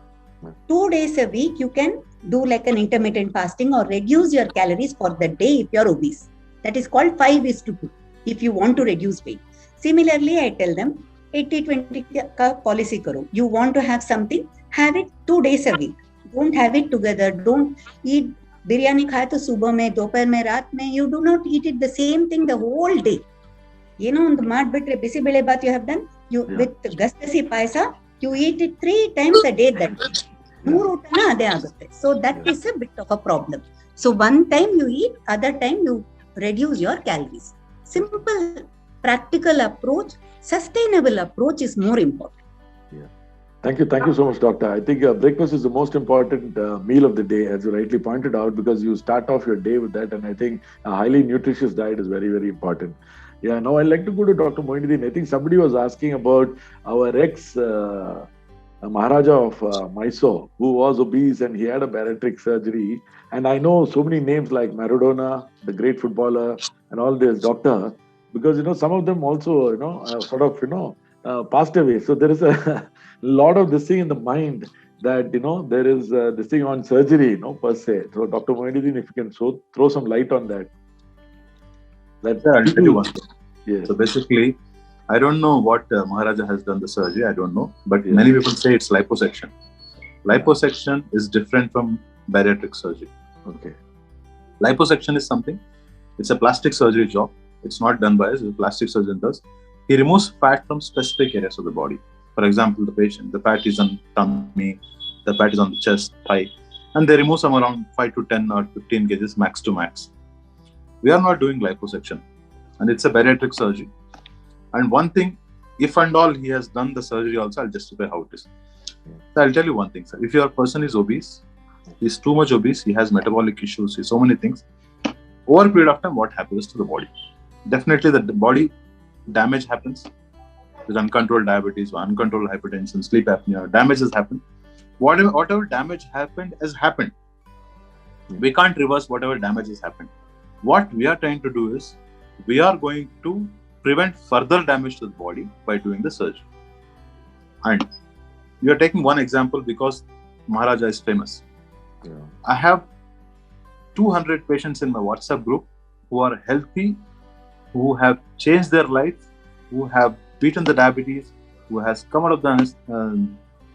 2 days a week you can do like an intermittent fasting or reduce your calories for the day if you are obese. That is called 5:2 if you want to reduce weight. Similarly, I tell them 80-20 ka policy karo. You want to have something, have it 2 days a week. Don't have it together. Don't eat biryani खाए तो सुबह में, दोपहर में, रात में, you do not eat it the same thing the whole day. You know, the mat bitre bisi bele baat you have done, you with gastasi paisa, you eat it 3 times a day that day. So that is a bit of a problem. So one time you eat, other time you reduce your calories. Simple, practical approach, sustainable approach is more important. Thank you so much, doctor. I think breakfast is the most important meal of the day, as you rightly pointed out, because you start off your day with that, and I think a highly nutritious diet is very, very important. Yeah, now I'd like to go to Dr. Moinuddin. I think somebody was asking about our ex Maharaja of Mysore, who was obese and he had a bariatric surgery. And I know so many names like Maradona, the great footballer, and all this, doctor, because, some of them also, passed away. So there is a lot of this thing in the mind that, there is this thing on surgery, per se. So Dr. Moinuddin, if you can throw some light on that. I'll tell you one thing. Yes. So basically, I don't know what Maharaja has done the surgery. I don't know. But many people say it's liposuction. Liposuction is different from bariatric surgery. Okay. Liposuction is something. It's a plastic surgery job. It's not done by us. The plastic surgeon does. He removes fat from specific areas of the body. For example, the fat is on tummy, the fat is on the chest, thigh, and they remove some around 5 to 10 or 15 kgs max to max. We are not doing liposuction, and it's a bariatric surgery. And one thing, if and all he has done the surgery also, I'll justify how it is. So I'll tell you one thing, sir. If your person is obese, he's too much obese, he has metabolic issues, he has so many things, over a period of time, what happens to the body? Definitely the body damage happens. There's uncontrolled diabetes, uncontrolled hypertension, sleep apnea, damages happen. Whatever damage happened has happened. We can't reverse whatever damage has happened. What we are trying to do is, we are going to prevent further damage to the body by doing the surgery. And you are taking one example because Maharaja is famous. Yeah. I have 200 patients in my WhatsApp group who are healthy, who have changed their life, who have beaten the diabetes, who has come out of the...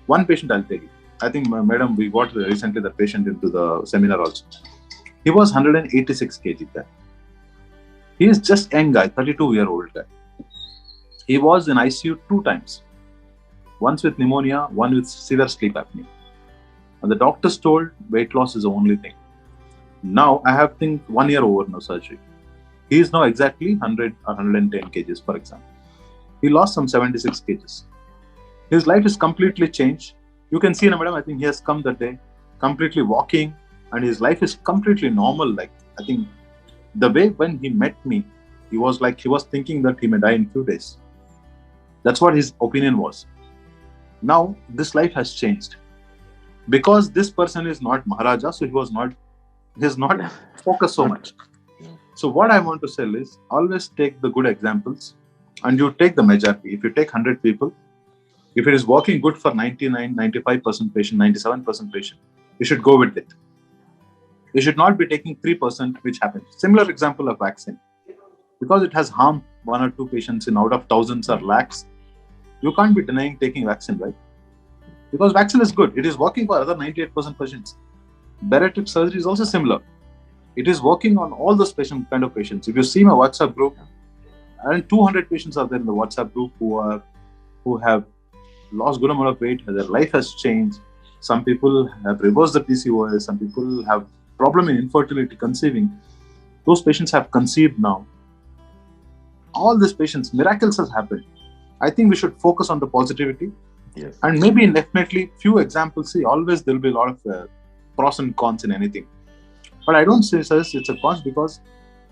one patient I'll tell you. I think, madam, we got recently the patient into the seminar also. He was 186 kg there. He is just a young guy, 32-year-old guy. He was in ICU 2 times. Once with pneumonia, one with severe sleep apnea. And the doctors told weight loss is the only thing. Now, I have think 1 year over no surgery. He is now exactly 100 or 110 kgs, for example. He lost some 76 kgs. His life is completely changed. You can see, madam, I think he has come that day, completely walking, and his life is completely normal. Like, I think the way when he met me, he was thinking that he may die in few days. That's what his opinion was. Now, this life has changed. Because this person is not Maharaja, so he is not focused so much. So what I want to say is, always take the good examples and you take the majority. If you take 100 people, if it is working good for 99, 95% patient, 97% patient, you should go with it. You should not be taking 3%, which happens. Similar example of vaccine. Because it has harmed 1 or 2 patients in out of thousands or lakhs, you can't be denying taking vaccine, right? Because vaccine is good. It is working for other 98% patients. Bariatric surgery is also similar. It is working on all those kind of patients. If you see my WhatsApp group, and 200 patients are there in the WhatsApp group who have lost good amount of weight, their life has changed. Some people have reversed the PCOS, some people have problem in infertility, conceiving. Those patients have conceived now. All these patients, miracles has happened. I think we should focus on the positivity. Yes. And maybe definitely few examples. See, always there will be a lot of pros and cons in anything. But I don't say it's a cons because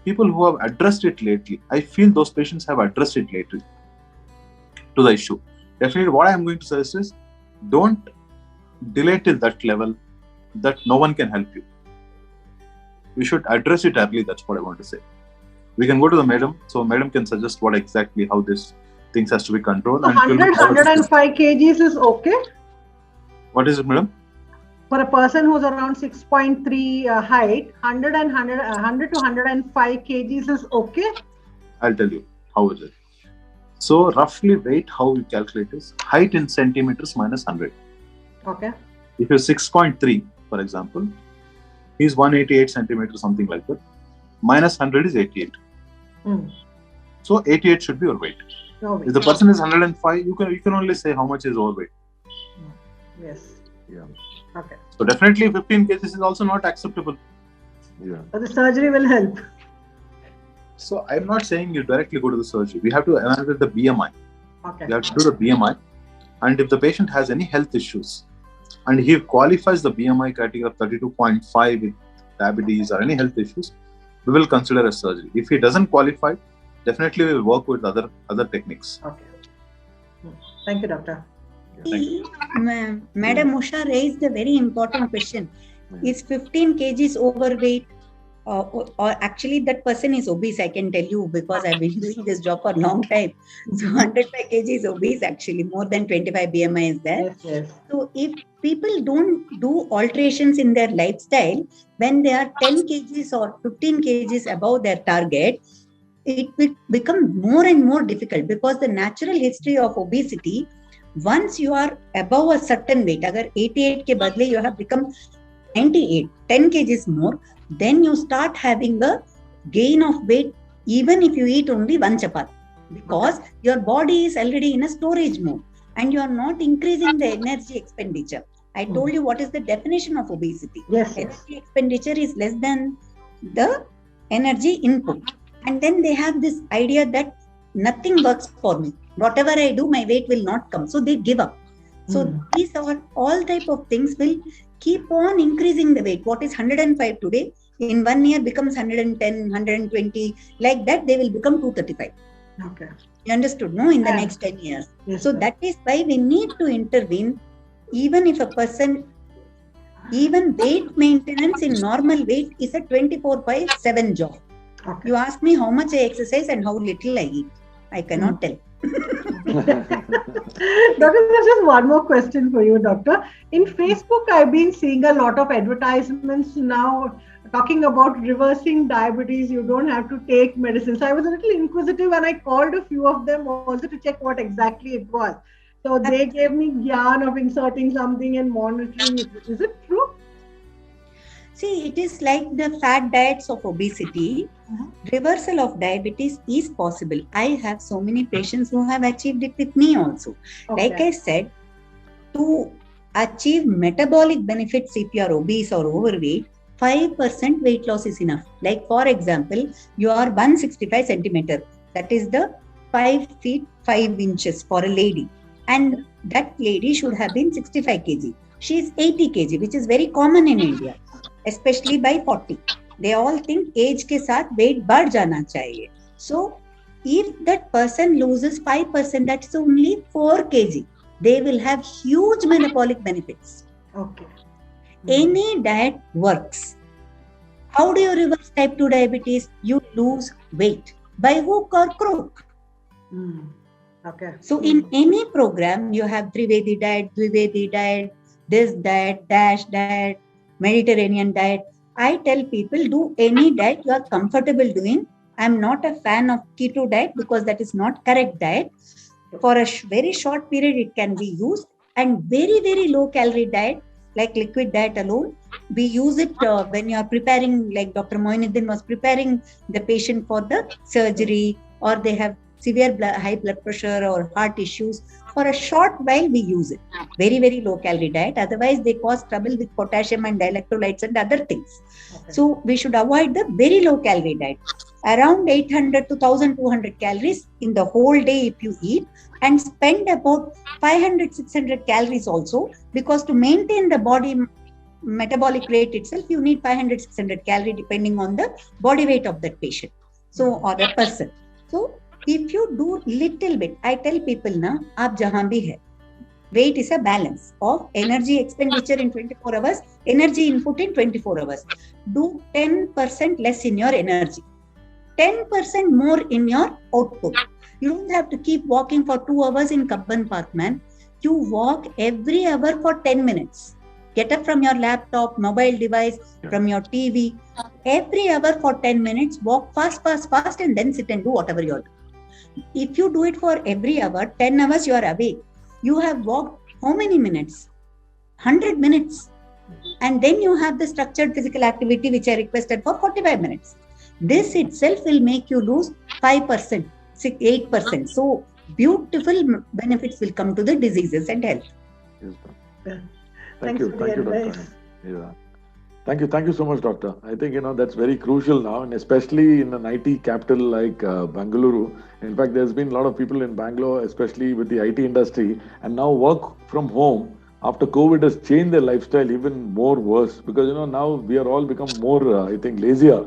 people who have addressed it lately, I feel those patients have addressed it lately to the issue. Definitely what I am going to suggest is, don't delay till that level that no one can help you. We should address it early. That's what I want to say. We can go to the madam. So madam can suggest what exactly, how this things has to be controlled. So 105 kgs is okay? What is it, madam? For a person who's around 6.3 height, 100 to 105 kgs is okay? I'll tell you. How is it? So roughly weight, how we calculate is height in centimeters minus 100. Okay. If you're 6.3, for example, He's 188 centimeters, something like that. Minus 100 is 88. So 88 should be your weight. Overweight. If the person is 105, you can only say how much is overweight. Yes. Yeah. Okay. So definitely 15 kgs is also not acceptable. Yeah. So the surgery will help. So I'm not saying you directly go to the surgery. We have to evaluate the BMI. Okay. You have to do the BMI. And if the patient has any health issues and he qualifies the BMI criteria of 32.5 with diabetes or any health issues, we will consider a surgery. If he doesn't qualify, definitely we will work with other techniques. Okay. Thank you, doctor. Thank you. Madam Usha raised a very important question. Is 15 kgs overweight? Or actually that person is obese, I can tell you, because I've been doing this job for a long time. So 105 kg is obese, actually, more than 25 BMI is there. Yes, yes. So if people don't do alterations in their lifestyle, when they are 10 kgs or 15 kgs above their target, it will become more and more difficult, because the natural history of obesity, once you are above a certain weight, agar 88 ke badle you have become 98, 10 kgs more, then you start having a gain of weight even if you eat only one chapati, because your body is already in a storage mode and you are not increasing the energy expenditure. I told you what is the definition of obesity. Yes. Energy expenditure is less than the energy input. And then they have this idea that nothing works for me. Whatever I do, my weight will not come. So they give up. So these are all type of things will keep on increasing the weight. What is 105 today, in 1 year becomes 110, 120, like that they will become 235. Okay. You understood, no? In the next 10 years. Yes, So sir. that is why we need to intervene, even if a person, even weight maintenance in normal weight is a 24/7 job. Okay. You ask me how much I exercise and how little I eat. I cannot tell. Doctor, there's just one more question for you, doctor. In Facebook, I've been seeing a lot of advertisements now talking about reversing diabetes. You don't have to take medicines. So I was a little inquisitive and I called a few of them also to check what exactly it was. So they gave me yarn of inserting something and monitoring it. Is it true? See, it is like the fat diets of obesity. Reversal of diabetes is possible. I have so many patients who have achieved it with me also. Okay. Like I said, to achieve metabolic benefits if you are obese or overweight, 5% weight loss is enough. Like for example, you are 165 centimeter. That is the 5 feet 5 inches for a lady. And that lady should have been 65 kg. She is 80 kg, which is very common in India, especially by 40. They all think age ke saath weight बढ़ जाना चाहिए. So if that person loses 5%, that's only 4 kg. They will have huge metabolic benefits. Okay. Any diet works. How do you reverse type 2 diabetes? You lose weight by hook or crook. Okay. So in any program, you have Trivedi diet, Dvivedi diet, this diet, Dash diet, Mediterranean diet. I tell people, do any diet you are comfortable doing. I'm not a fan of keto diet because that is not correct diet. For a very short period, it can be used. And very, very low calorie diet, like liquid diet alone, we use it when you are preparing, like Dr. Moinuddin was preparing the patient for the surgery, or they have severe high blood pressure or heart issues. For a short while, we use it. Very, very low calorie diet. Otherwise, they cause trouble with potassium and electrolytes and other things. Okay. So we should avoid the very low calorie diet. Around 800 to 1200 calories in the whole day if you eat, and spend about 500-600 calories also, because to maintain the body metabolic rate itself, you need 500-600 calories depending on the body weight of that patient. So, or a person. So if you do little bit, I tell people na, aap jahan bhi hai. Weight is a balance of energy expenditure in 24 hours, energy input in 24 hours. Do 10% less in your energy, 10% more in your output. You don't have to keep walking for 2 hours in Kabban Park, man. You walk every hour for 10 minutes. Get up from your laptop, mobile device, from your TV. Every hour for 10 minutes, walk fast, and then sit and do whatever you're doing. If you do it for every hour, 10 hours you are awake. You have walked how many minutes? 100 minutes. And then you have the structured physical activity, which I requested for 45 minutes. This itself will make you lose 5%, 8%. So beautiful benefits will come to the diseases and health. Yes, Yeah. thank Thanks you, for the thank you, Doctor. advice. Yeah. Thank you so much, Doctor. I think that's very crucial now, and especially in an IT capital like Bangalore. In fact, there's been a lot of people in Bangalore, especially with the IT industry, and now work from home after COVID has changed their lifestyle even more worse because now we are all become more I think lazier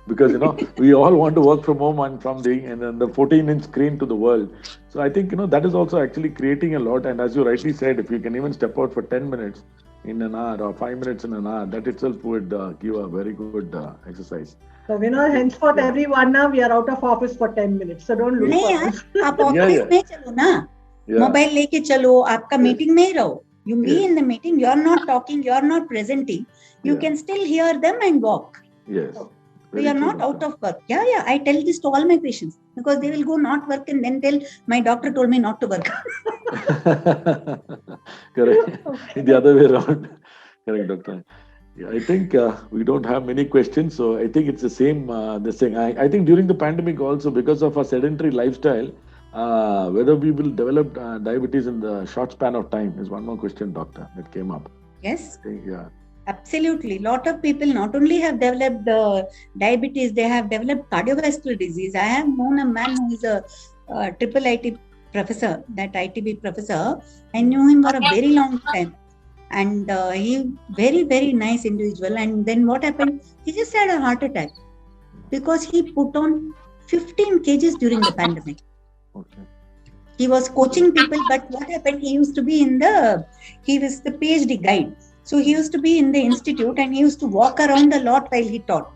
because we all want to work from home and from the 14-inch screen to the world. So I think that is also actually creating a lot. And as you rightly said, if you can even step out for 10 minutes in an hour or 5 minutes in an hour, that itself would give a very good exercise. So henceforth everyone now we are out of office for 10 minutes. So don't look नहीं for यार, us. आप office में चलो ना, mobile लेके चलो, आपका meeting में ही रहो. You be in the meeting, you are not talking, you are not presenting. You can still hear them and walk. Yes. So you are not out of work. Yeah. I tell this to all my patients because they will go not work and then tell my doctor told me not to work. Correct. The other way around. Correct, doctor. Yeah, I think we don't have many questions, so I think it's the same. This thing. I think during the pandemic also, because of our sedentary lifestyle, whether we will develop diabetes in the short span of time is one more question, doctor, that came up. Yes. I think, yeah. Absolutely. Lot of people not only have developed diabetes, they have developed cardiovascular disease. I have known a man who is a triple IT professor, that ITB professor. I knew him for a very long time. And he very, very nice individual. And then what happened? He just had a heart attack because he put on 15 kgs during the pandemic. Okay. He was coaching people, but what happened? He was the PhD guide. So he used to be in the institute and he used to walk around a lot while he taught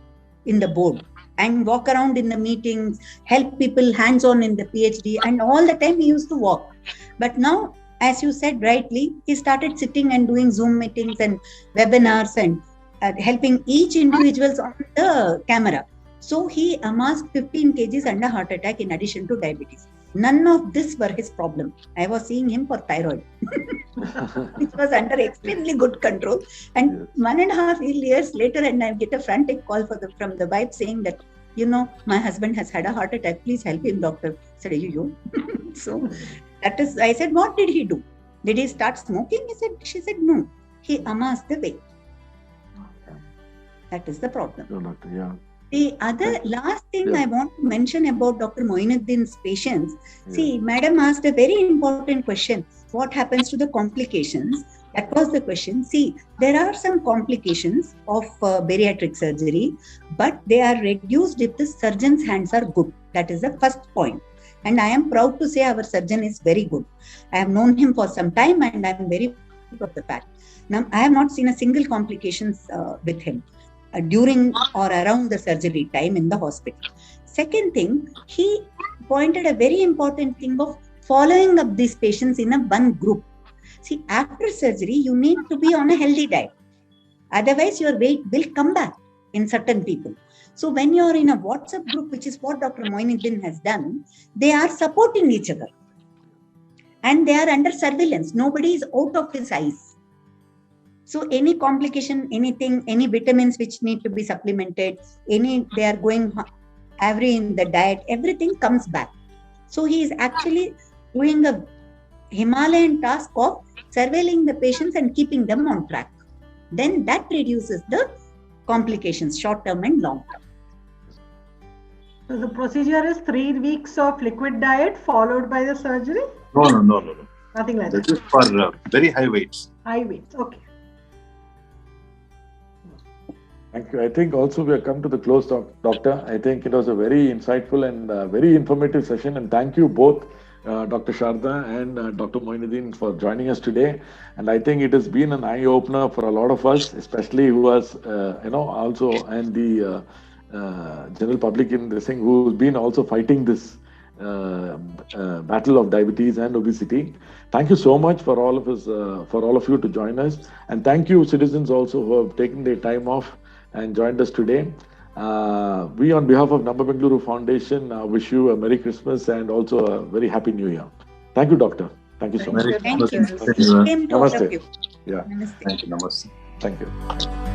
in the board and walk around in the meetings, help people hands-on in the PhD, and all the time he used to walk. But now, as you said rightly, he started sitting and doing Zoom meetings and webinars and helping each individual on the camera. So he amassed 15 kgs and a heart attack in addition to diabetes. None of this were his problem. I was seeing him for thyroid, which was under extremely good control. And 1.5 years later, and I get a frantic call from the wife saying that, my husband has had a heart attack. Please help him, doctor. I said, you. So that is, I said, what did he do? Did he start smoking? She said, no. He amassed the weight. That is the problem. No, doctor, yeah. The other last thing I want to mention about Dr. Moinuddin's patients. See, madam asked a very important question. What happens to the complications? That was the question. See, there are some complications of bariatric surgery, but they are reduced if the surgeon's hands are good. That is the first point. And I am proud to say our surgeon is very good. I have known him for some time and I am very proud of the fact. Now, I have not seen a single complications with him during or around the surgery time in the hospital. Second thing, he pointed a very important thing of following up these patients in a one group. See, after surgery, you need to be on a healthy diet. Otherwise, your weight will come back in certain people. So when you are in a WhatsApp group, which is what Dr. Moinuddin has done, they are supporting each other. And they are under surveillance. Nobody is out of his eyes. So any complication, anything, any vitamins which need to be supplemented, they are going every in the diet, everything comes back. So he is actually doing a Himalayan task of surveilling the patients and keeping them on track. Then that reduces the complications, short-term and long-term. So the procedure is 3 weeks of liquid diet followed by the surgery? No. Nothing like that. That is for very high weights. High weights, okay. Thank you. I think also we have come to the close, doctor. I think it was a very insightful and very informative session. And thank you both, Dr. Sharda and Dr. Moinuddin, for joining us today. And I think it has been an eye-opener for a lot of us, especially who was, also and the general public in this thing, who's been also fighting this battle of diabetes and obesity. Thank you so much for all of us, for all of you to join us. And thank you, citizens, also who have taken their time off and joined us today. We, on behalf of Namma Bengaluru Foundation, wish you a Merry Christmas and also a very Happy New Year. Thank you, Doctor. Thank you so much. Thank you. Namaste. Same to all of you. Yeah. Namaste. Thank you. Namaste. Thank you.